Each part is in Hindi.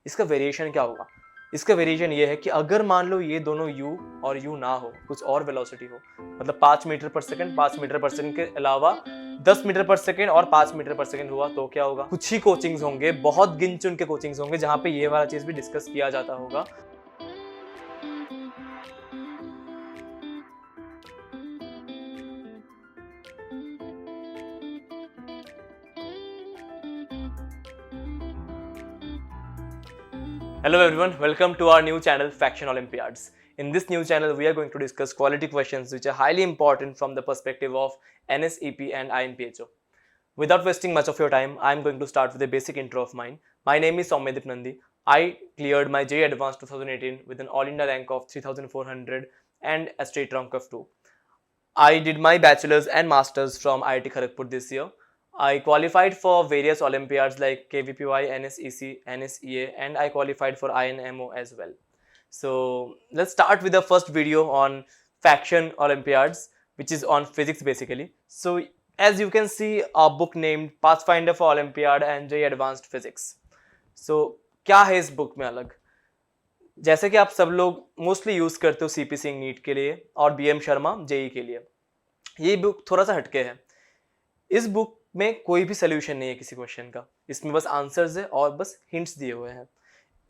इसका वेरिएशन क्या होगा? इसका वेरिएशन ये है कि अगर मान लो ये दोनों u और u ना हो, कुछ और वेलोसिटी हो, मतलब 5 मीटर पर सेकंड, 5 मीटर पर सेकंड के अलावा 10 मीटर पर सेकंड और 5 मीटर पर सेकंड हुआ तो क्या होगा? कुछ ही कोचिंग्स होंगे, बहुत गिन चुन के कोचिंग्स होंगे जहां पे ये वाला चीज भी डिस्कस किया जाता होगा। Hello everyone, welcome to our new channel Faction Olympiads. In this new channel, we are going to discuss quality questions which are highly important from the perspective of NSEP and INPHO. Without wasting much of your time, I am going to start with a basic intro of mine. My name is Soumyadip Nandi. I cleared my JEE Advanced 2018 with an all-India rank of 3400 and a state rank of 2. I did my bachelor's and master's from IIT Kharagpur this year. I qualified for various Olympiads like KVPY, NSEC, NSEA, and I qualified for INMO as well. So let's start with the first video on Faction Olympiads, which is on physics basically. So as you can see, a book named Pathfinder for Olympiad and JEE Advanced Physics. So क्या है इस बुक में अलग? जैसे कि आप सब लोग मोस्टली यूज करते हो सीपी सिंह नीट के लिए और बीएम शर्मा जेई के लिए, ये बुक थोड़ा सा हटके है। इस बुक में कोई भी सोल्यूशन नहीं है किसी क्वेश्चन का, इसमें बस आंसर्स है और बस हिंट्स दिए हुए हैं।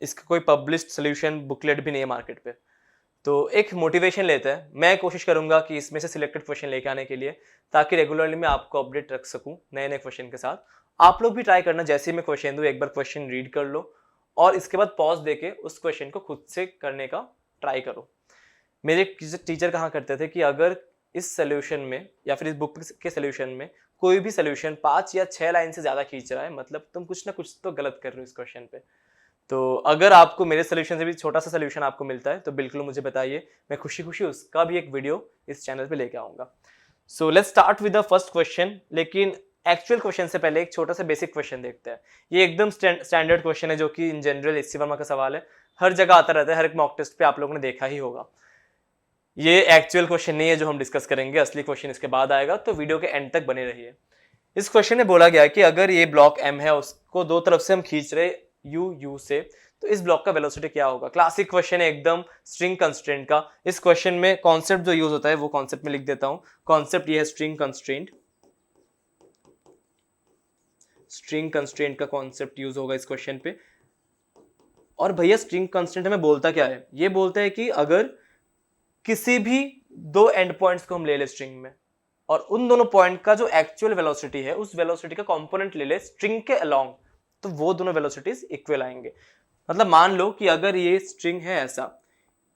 इसका कोई पब्लिश्ड सोल्यूशन बुकलेट भी नहीं है मार्केट पे। तो एक मोटिवेशन लेते हैं, मैं कोशिश करूंगा कि इसमें से सिलेक्टेड क्वेश्चन लेके आने के लिए, ताकि रेगुलरली मैं आपको अपडेट रख सकूं नए नए क्वेश्चन के साथ। आप लोग भी ट्राई करना, जैसे ही मैं क्वेश्चन दूं एक बार क्वेश्चन रीड कर लो और इसके बाद पॉज देके उस क्वेश्चन को खुद से करने का ट्राई करो। मेरे टीचर कहा करते थे कि अगर इस सोल्यूशन में या फिर इस बुक के सोल्यूशन में कोई भी सोल्यूशन 5 या 6 लाइन से ज़्यादा खींच रहा है, मतलब तुम कुछ ना कुछ तो गलत कर रहे हो इस क्वेश्चन पे। तो अगर आपको मेरे सोल्यूशन से भी छोटा सा सोल्यूशन आपको मिलता है तो बिल्कुल मुझे बताइए, मैं खुशी खुशी उसका भी एक वीडियो इस चैनल पे लेके आऊँगा। So let's start with the first question. लेकिन एक्चुअल क्वेश्चन से पहले एक छोटा सा बेसिक क्वेश्चन देखते हैं। ये एकदम स्टैंडर्ड क्वेश्चन है जो कि इन जनरल एससी वर्मा का सवाल है, हर जगह आता रहता है, हर एक मॉक टेस्ट पे आप लोगों ने देखा ही होगा। ये एक्चुअल क्वेश्चन नहीं है जो हम डिस्कस करेंगे, असली क्वेश्चन इसके बाद आएगा, तो वीडियो के एंड तक बने रहिए। इस क्वेश्चन में बोला गया है कि अगर ये ब्लॉक एम है, उसको दो तरफ से हम खींच रहे यू से, तो इस ब्लॉक का वेलोसिटी क्या होगा? क्लासिक क्वेश्चन है एकदम, स्ट्रिंग कंस्ट्रेंट का। इस क्वेश्चन में कॉन्सेप्ट जो यूज होता है वो कॉन्सेप्ट में लिख देता हूं। कॉन्सेप्ट ये है स्ट्रिंग कंस्ट्रेंट। स्ट्रिंग कंस्ट्रेंट का कॉन्सेप्ट यूज होगा इस क्वेश्चन पे। और भैया स्ट्रिंग कंस्ट्रेंट हमें बोलता क्या है? ये बोलता है कि अगर किसी भी दो एंड पॉइंट्स को हम ले ले स्ट्रिंग में और उन दोनों पॉइंट का जो एक्चुअल वेलोसिटी है उस वेलोसिटी का कंपोनेंट ले ले स्ट्रिंग के अलोंग, तो वो दोनों वेलोसिटीज इक्वल आएंगे। मतलब मान लो कि अगर ये स्ट्रिंग है ऐसा,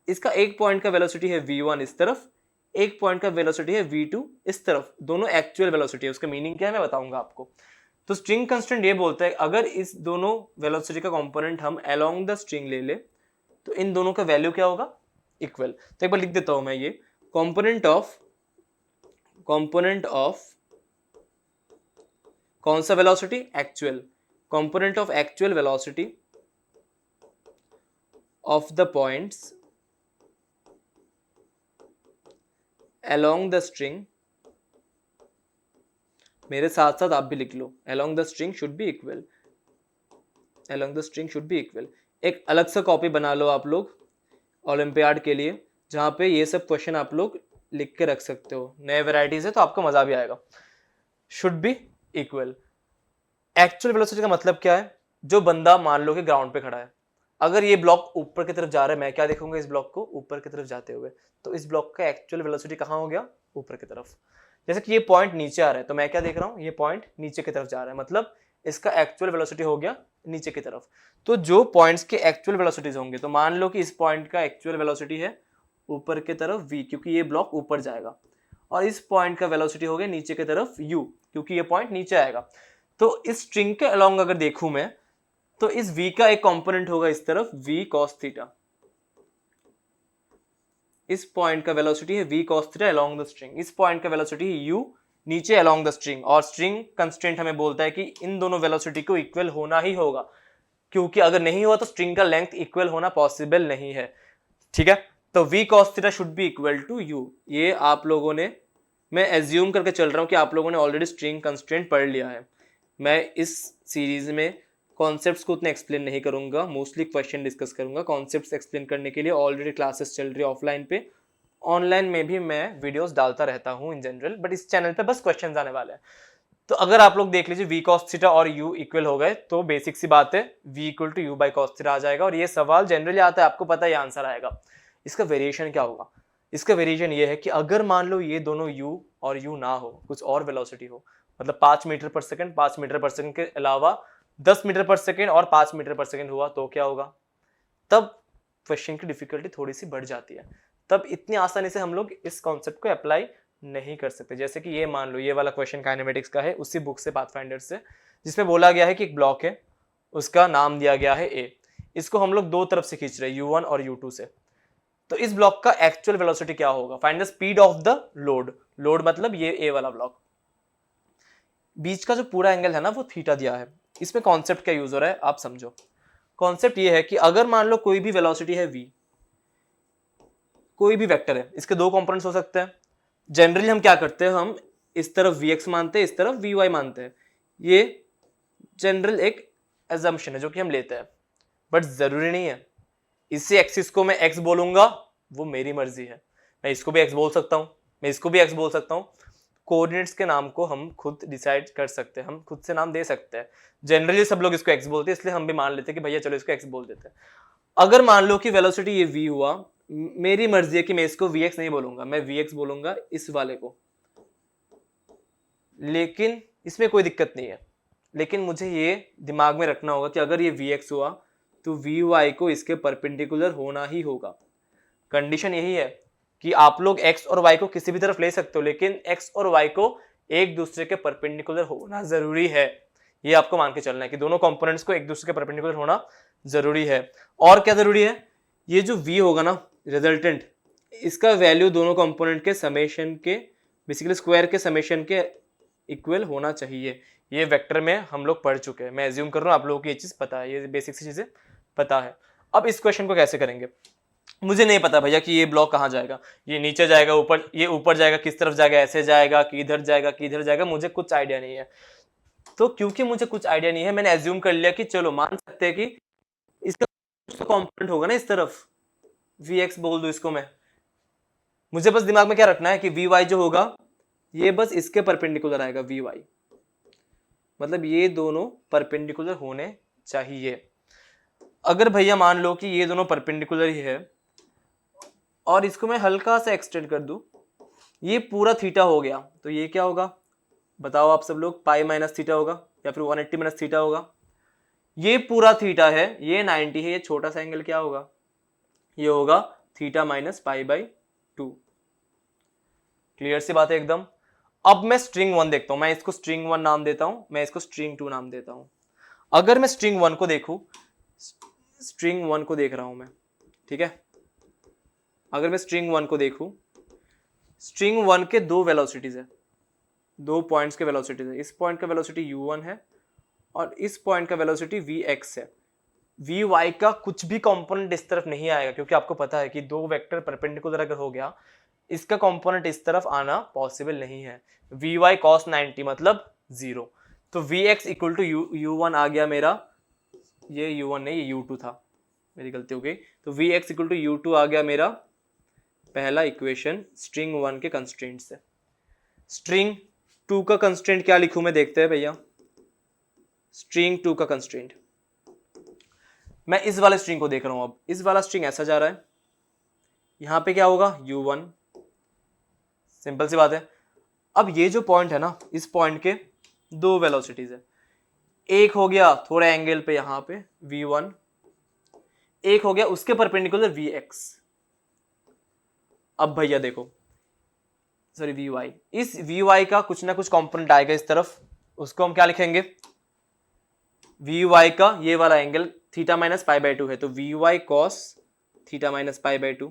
इसका एक पॉइंट का वेलोसिटी है v1 इस तरफ, एक पॉइंट का वेलोसिटी है v2 इस तरफ, दोनों एक्चुअल वेलोसिटी है। उसका मीनिंग क्या है मैं बताऊंगा आपको। तो स्ट्रिंग कंस्ट्रेंट ये बोलता है अगर इस दोनों वेलोसिटी का कंपोनेंट हम अलोंग द स्ट्रिंग ले ले तो इन दोनों का वैल्यू क्या होगा? इक्वल। तो एक बार लिख देता हूं मैं, ये कंपोनेंट ऑफ कौन सा velocity? Actual. Component of actual velocity of the points along the string, मेरे साथ साथ आप भी लिख लो, along the string should be equal, along the string should be equal। एक अलग सा कॉपी बना लो आप लोग ओलंपियाड के लिए, जहां पे ये सब क्वेश्चन आप लोग लिख के रख सकते हो। नए वैरायटीज है तो आपको मजा भी आएगा। Should be equal. Actual velocity का मतलब क्या है? जो बंदा मान लो कि ग्राउंड पे खड़ा है, अगर ये ब्लॉक ऊपर की तरफ जा रहा है, मैं क्या देखूंगा? इस ब्लॉक को ऊपर की तरफ जाते हुए, तो इस ब्लॉक का एक्चुअल वेलोसिटी कहाँ हो गया? ऊपर की तरफ। जैसे कि ये पॉइंट नीचे आ रहा है तो मैं क्या देख रहा हूँ? ये पॉइंट नीचे की तरफ जा रहा है, मतलब इसका एक्चुअल वेलोसिटी हो गया नीचे की तरफ। तो जो पॉइंट्स के एक्चुअल वेलोसिटीज होंगे, तो मान लो कि इस पॉइंट का एक्चुअल वेलोसिटी है ऊपर की तरफ v, क्योंकि ये ब्लॉक ऊपर जाएगा, और इस पॉइंट का वेलोसिटी हो गया नीचे की तरफ u, क्योंकि ये पॉइंट नीचे आएगा। तो इस स्ट्रिंग के अलोंग अगर देखूं मैं, तो इस v का एक कंपोनेंट होगा इस तरफ v cos थीटा। इस पॉइंट का वेलोसिटी है v cos theta along the string. इस पॉइंट का वेलोसिटी है u नीचे अलोंग द स्ट्रिंग। और स्ट्रिंग कंस्ट्रेंट हमें बोलता है कि इन दोनों वेलोसिटी को इक्वल होना ही होगा, क्योंकि अगर नहीं हुआ तो स्ट्रिंग का लेंथ इक्वल होना पॉसिबल नहीं है। ठीक है, तो v cos theta should be equal to u। ये आप लोगों ने, मैं एज्यूम करके चल रहा हूं कि आप लोगों ने ऑलरेडी स्ट्रिंग कंस्ट्रेंट पढ़ लिया है। मैं इस सीरीज में कॉन्सेप्ट्स को उतने एक्सप्लेन नहीं करूंगा, मोस्टली क्वेश्चन डिस्कस करूंगा। कॉन्सेप्ट्स एक्सप्लेन करने के लिए ऑलरेडी क्लासेस चल रही है ऑफलाइन पे, ऑनलाइन में भी मैं वीडियोस डालता रहता हूँ इन जनरल, बट इस चैनल पे बस क्वेश्चंस आने वाले हैं। तो अगर आप लोग देख लीजिए v cos थीटा और u इक्वल हो गए तो बेसिक सी बात है v equal to u by cos theta आ जाएगा। और ये सवाल जनरली आता है, आपको पता है ये आंसर आएगा। इसका वेरिएशन क्या होगा? इसका वेरिएशन ये है कि अगर मान लो ये दोनों u और u ना हो, कुछ और वेलोसिटी हो, मतलब 5 मीटर पर सेकंड, 5 मीटर पर सेकंड के अलावा 10 मीटर पर सेकंड और 5 मीटर पर सेकंड हुआ, तो क्या होगा? तब क्वेश्चन की डिफिकल्टी थोड़ी सी बढ़ जाती है। तब इतनी आसानी से हम लोग इस कॉन्सेप्ट को अप्लाई नहीं कर सकते। जैसे कि ये मान लो ये वाला क्वेश्चन काइनेमेटिक्स का है, उसी बुक से पाथफाइंडर से, जिसमें बोला गया है कि एक ब्लॉक है, उसका नाम दिया गया है ए। इसको हम लोग दो तरफ से खींच रहे हैं, u1 और u2 से। तो इस ब्लॉक का एक्चुअल वेलोसिटी क्या होगा? Find the speed of the load. Load मतलब ये ए वाला ब्लॉक। बीच का जो पूरा एंगल है ना वो थीटा दिया है। इसमें कॉन्सेप्ट क्या यूज हो रहा है आप समझो। कॉन्सेप्ट ये है कि अगर मान लो कोई भी वेलोसिटी है v, कोई भी वेक्टर है, इसके दो कंपोनेंट्स हो सकते हैं। जनरली हम क्या करते हैं, हम इस तरफ vx मानते हैं, इस तरफ vy मानते हैं। ये जनरल एक अजम्पशन है जो कि हम लेते हैं, बट जरूरी नहीं है। इसी एक्सिस को मैं x बोलूंगा, वो मेरी मर्जी है। मैं इसको भी x बोल सकता हूं, मैं इसको भी x बोल सकता हूं। कोऑर्डिनेट्स के नाम को हम खुद डिसाइड कर सकते हैं, हम खुद से नाम दे सकते हैं। जनरली सब लोग इसको x बोलते हैं, इसलिए हम भी मान लेते हैं कि भैया चलो इसको x बोल देते हैं। अगर मान लो कि वेलोसिटी ये v हुआ, मेरी मर्जी है कि मैं इसको vx नहीं बोलूंगा, मैं vx बोलूंगा इस वाले को। लेकिन इसमें कोई दिक्कत नहीं है, लेकिन मुझे ये दिमाग में रखना होगा कि अगर ये vx हुआ तो vy को इसके परपेंडिकुलर होना ही होगा। कंडीशन यही है कि आप लोग x और y को किसी भी तरफ ले सकते हो, लेकिन x और y को एक दूसरे के परपेंडिकुलर होना जरूरी है। ये आपको मान के चलना है कि दोनों कंपोनेंट्स को एक दूसरे के परपेंडिकुलर होना जरूरी है। और क्या जरूरी है? ये जो v होगा ना रिजल्टेंट, इसका वैल्यू दोनों कंपोनेंट के समेशन के, बेसिकली स्क्वायर के समेशन के इक्वल होना चाहिए। ये वेक्टर में हम लोग पढ़ चुके हैं, मैं एज्यूम कर रहा हूँ आप लोगों को ये चीज पता है, ये बेसिक सी चीजें पता है। अब इस क्वेश्चन को कैसे करेंगे? मुझे नहीं पता भैया कि ये ब्लॉक कहाँ जाएगा, ये नीचे जाएगा, ऊपर, ये ऊपर जाएगा, किस तरफ जाएगा, ऐसे जाएगा कि इधर जाएगा कि इधर जाएगा, मुझे कुछ आइडिया नहीं है। तो क्योंकि मुझे कुछ आइडिया नहीं है, मैंने एज्यूम कर लिया कि चलो मान सकते हैं कि इसका कंपोनेंट होगा ना इस तरफ, vx बोल दो इसको मैं। मुझे बस दिमाग में क्या रखना है कि vy जो होगा ये बस इसके परपेंडिकुलर आएगा, vy मतलब ये दोनों परपेंडिकुलर होने चाहिए। अगर भैया मान लो कि ये दोनों परपेंडिकुलर ही है और इसको मैं हल्का सा एक्सटेंड कर दूं, ये पूरा थीटा हो गया, तो ये क्या होगा बताओ आप सब लोग? पाई माइनस थीटा होगा या फिर 180 माइनस थीटा होगा। ये पूरा थीटा है, ये 90 है, ये छोटा सा एंगल क्या होगा? ये होगा theta minus pi by 2। Clear सी बात है एकदम। अब मैं स्ट्रिंग 1 देखता हूं, मैं इसको स्ट्रिंग 1 नाम देता हूं, मैं इसको स्ट्रिंग 2 नाम देता हूं। अगर मैं स्ट्रिंग 1 को देखूं, स्ट्रिंग 1 को देख रहा हूं मैं, ठीक है। अगर मैं स्ट्रिंग 1 को देखूं, स्ट्रिंग 1 के दो वेलोसिटीज है, दो पॉइंट्स के वेलोसिटीज है। इस पॉइंट का वेलोसिटी u1 है और इस पॉइंट का वेलोसिटी vx है। vy का कुछ भी कंपोनेंट इस तरफ नहीं आएगा, क्योंकि आपको पता है कि दो वेक्टर परपेंडिकुलर अगर हो गया, इसका कंपोनेंट इस तरफ आना पॉसिबल नहीं है। vy cos 90 मतलब 0। तो vx इक्वल टू u1 आ गया मेरा, ये u1 नहीं, ये u2 था, मेरी गलती हो गई। तो vx इक्वल टू u2 आ गया मेरा पहला इक्वेशन स्ट्रिंग 1 के कंस्ट्रेंट से। स्ट्रिंग 2 का कंस्ट्रेंट क्या लिखूं मैं, देखते हैं भैया। स्ट्रिंग 2 का कंस्ट्रेंट, मैं इस वाले स्ट्रिंग को देख रहा हूं। अब इस वाला स्ट्रिंग ऐसा जा रहा है, यहां पे क्या होगा u1, सिंपल सी बात है। अब ये जो पॉइंट है ना, इस पॉइंट के दो वेलोसिटीज है। एक हो गया थोड़ा एंगल पे यहां पे v1, एक हो गया उसके परपेंडिकुलर vx। अब भैया देखो, सॉरी vy, इस vy का कुछ ना कुछ कंपोनेंट आएगा इस तरफ, उसको हम क्या लिखेंगे? vy का ये वाला angle theta minus pi by 2 है, तो vy cos theta minus pi by 2,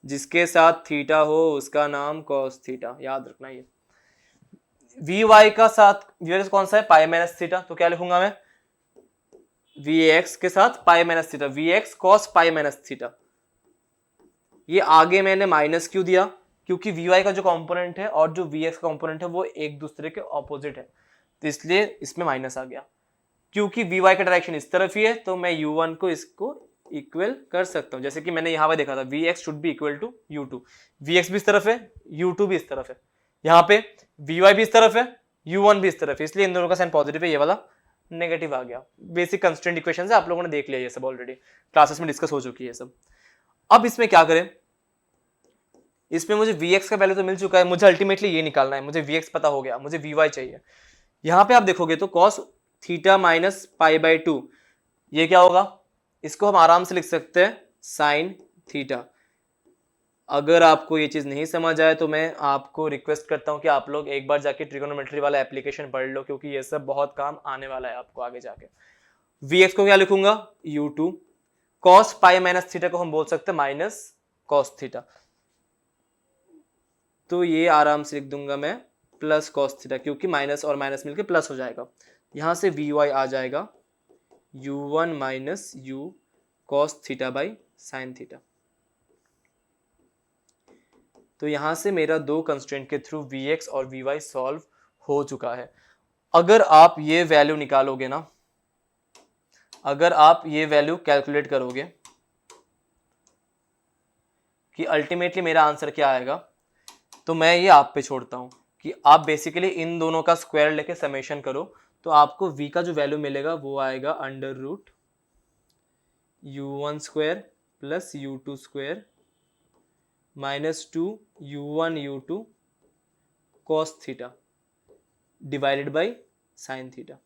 जिसके साथ थीटा हो उसका नाम cos थीटा, याद रखना ये। vy का साथ vx कौन सा है? पाई माइनस थीटा, तो क्या लिखूंगा मैं? vx के साथ pi minus theta, vx cos pi minus theta. ये आगे मैंने माइनस क्यों दिया? क्योंकि vy का जो कंपोनेंट है और जो vx का कंपोनेंट है वो एक दूसरे के ऑपोजिट है, तो इसलिए इसमें माइनस आ गया। क्योंकि वी वाई का डायरेक्शन इस तरफ ही है तो मैं u1 को इसको इक्वल कर सकता हूं। जैसे कि मैंने यहाँ पे देखा था v x should be equal to u2, v x भी इस तरफ है, u2 भी इस तरफ है, यहाँ पे वी वाई भी इस तरफ है, u1 भी इस तरफ है, इसलिए इन दोनों का साइन पॉजिटिव है, ये वाला नेगेटिव आ गया। बेसिक कंस्ट्रेंट इक्वेशन है, आप लोगों ने देख लिया ये सब, ऑलरेडी क्लासेस में डिस्कस हो चुकी है सब। अब इसमें क्या करें, इसमें मुझे Vx का वैल्यू तो मिल चुका है, मुझे अल्टीमेटली ये निकालना है, मुझे Vx पता हो गया, मुझे Vy चाहिए। यहां पे आप देखोगे तो cos theta minus pi by 2, ये क्या होगा, इसको हम आराम से लिख सकते हैं साइन थीटा। अगर आपको ये चीज नहीं समझ आए तो मैं आपको रिक्वेस्ट करता हूं कि आप लोग एक बार जाके ट्रिगोनोमेट्री वाला एप्लीकेशन पढ़ लो, क्योंकि ये सब बहुत काम आने वाला है आपको आगे जाके। Vx को क्या लिखूंगा, u2, cos pi minus theta को हम बोल सकते हैं माइनस cos थीटा, तो ये आराम से लिख दूंगा मैं प्लस कॉस थीटा, क्योंकि माइनस और माइनस मिलके प्लस हो जाएगा। यहां से वी वाई आ जाएगा u1 minus you cos theta by sine theta. तो यहां से मेरा दो कंस्ट्रेंट के थ्रू Vx और Vy सॉल्व हो चुका है। अगर आप ये वैल्यू निकालोगे ना, अगर आप ये वैल्यू कैलकुलेट करोगे कि अल्टीमेटली मेरा आंसर क्या आएगा, तो मैं ये आप पे छोड़ता हूं कि आप बेसिकली इन दोनों का स्क्वायर लेके समेशन करो, तो आपको v का जो वैल्यू मिलेगा वो आएगा under root u1 square plus u2 square minus 2 u1 u2 cos theta divided by sine theta.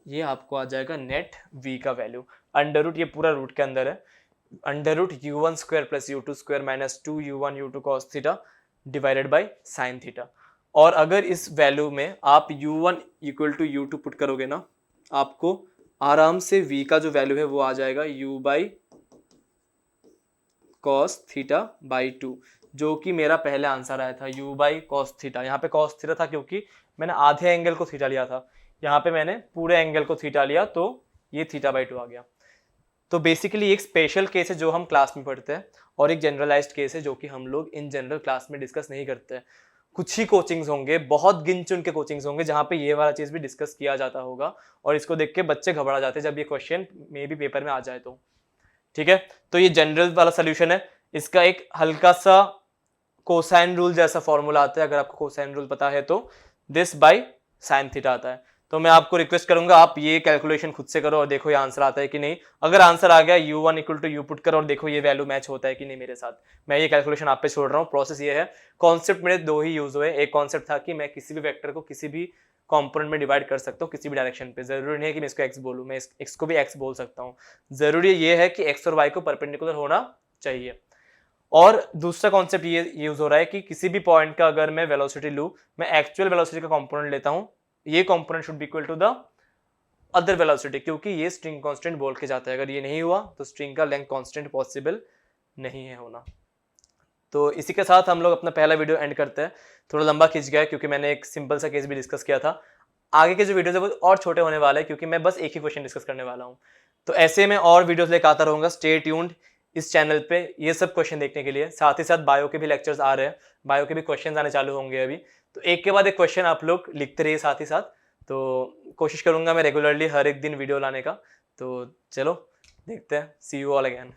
ये आपको आ जाएगा नेट v का वैल्यू। अंडर रूट ये पूरा रूट के अंदर है, under root u1 square plus u2 square minus 2 u1 u2 cos theta divided by sine theta. और अगर इस वैल्यू में आप u1 equal to u2 put करोगे ना, आपको आराम से v का जो वैल्यू है वो आ जाएगा u by cos theta by 2, जो कि मेरा पहले आंसर आया था u बाई कॉस थीटा। यहाँ पे कॉस थीटा था क्योंकि मैंने आधे एंगल को थीटा लिया था, यहाँ पे मैंने पूरे एंगल को थीटा लिया, तो ये थीटा बाई 2 आ गया। तो बेसिकली एक स्पेशल केस है जो हम क्लास में पढ़ते हैं, और एक जनरलाइज्ड केस है जो कि हम लोग इन जनरल क्लास में डिस्कस नहीं करते हैं। कुछ ही कोचिंग्स होंगे, बहुत गिन चुन के कोचिंग्स होंगे जहाँ पे ये वाला चीज भी डिस्कस किया जाता होगा, और इसको देख के बच्चे घबरा जाते हैं जब ये क्वेश्चन मे भी पेपर में आ जाए तो। ठीक है, तो ये जनरल वाला सोल्यूशन है। इसका एक हल्का सा कोसाइन रूल जैसा फॉर्मूला आता है, अगर आपको कोसाइन रूल पता है तो दिस बाई साइन थीटा आता है। तो मैं आपको रिक्वेस्ट करूंगा आप ये कैलकुलेशन खुद से करो और देखो ये आंसर आता है कि नहीं। अगर आंसर आ गया u1 equal to you put करो और देखो ये वैल्यू मैच होता है कि नहीं मेरे साथ। मैं ये कैलकुलेशन आप पे छोड़ रहा हूँ, प्रोसेस ये है। कॉन्सेप्ट मेरे दो ही यूज हुए, एक कॉन्सेप्ट था कि मैं किसी भी वेक्टर को किसी भी कॉम्पोनेंट में डिवाइड कर सकता हूँ किसी भी डायरेक्शन पे, जरूरी नहीं है कि मैं इसको x बोलूँ, मैं x को भी x बोल सकता हूँ। जरूरी ये है कि x और y को परपेंडिकुलर होना चाहिए। और दूसरा कॉन्सेप्ट ये यूज हो रहा है कि किसी भी पॉइंट का अगर मैं वेलोसिटी लूँ, मैं एक्चुअल वेलोसिटी का कॉम्पोनेंट लेता हूँ, ये component should be equal to the other velocity, क्योंकि ये स्ट्रिंग कांस्टेंट बोल के जाता है। अगर ये नहीं हुआ तो स्ट्रिंग का लेंथ कांस्टेंट पॉसिबल नहीं है होना। तो इसी के साथ हम लोग अपना पहला वीडियो एंड करते हैं। थोड़ा लंबा खिंच गया क्योंकि मैंने एक सिंपल सा केस भी डिस्कस किया था। आगे के जो वीडियोस है वो और छोटे होने वाले हैं क्योंकि मैं बस एक ही क्वेश्चन डिस्कस करने वाला हूँ। तो ऐसे में और वीडियोस लेकर आता रहूंगा, स्टे ट्यून्ड इस चैनल पे ये सब क्वेश्चन देखने के लिए। साथ ही साथ बायो के भी लेक्चर्स आ रहे हैं, बायो के भी क्वेश्चन आने चालू होंगे अभी, तो एक के बाद एक क्वेश्चन आप लोग लिखते रहिए साथ ही साथ। तो कोशिश करूंगा मैं रेगुलरली हर एक दिन वीडियो लाने का। तो चलो देखते हैं, सी यू ऑल अगेन।